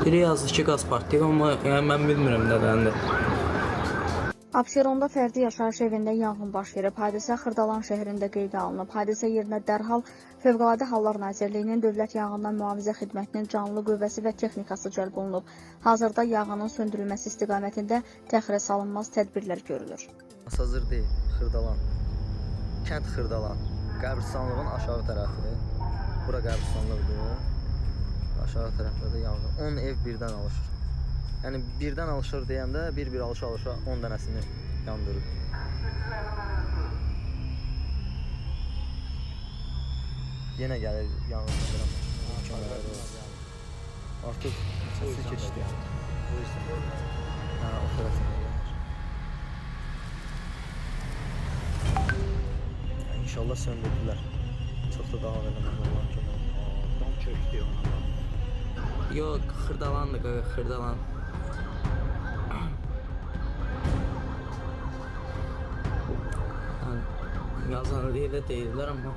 Biri yazdı ki qaz partlayıb, amma yəni mən bilmirəm nədəndir. Abşeronda fərdi yaşayış evində yanğın baş verib. Hadisə Xırdalan şəhərində qeydə alınıb. Hadisə yerinə dərhal Fövqəladə Hallar Nazirliyinin Dövlət Yanğından Mühafizə Xidmətinin canlı qüvvəsi və texnikası cəlb olunub. Hazırda yanğının söndürülməsi istiqamətində təxirə salınmaz tədbirlər görülür. Hazır deyil, Xırdalan. Kənd Xırdalan. Qəbirstanlığın aşağı tərəfi. Bura qəbirstanlıqdır. Aşağı tərəfdə də yanğın. 10 ev birdən alışır. Yəni birdən alışır deyəndə bir alışa 10 dənəsini yandırır. Yenə gəlir yanğın söndürən. Artıq səsi keçdi. Hə, o tərəfdən gəlir. İnşallah söndürdülər. Çox da davam eləməz Allah'ın köməyi. Dom çöktü ona. Yox, Xırdalandır qaqa, Xırdalan. Yazanı deyə də deyirlər, amma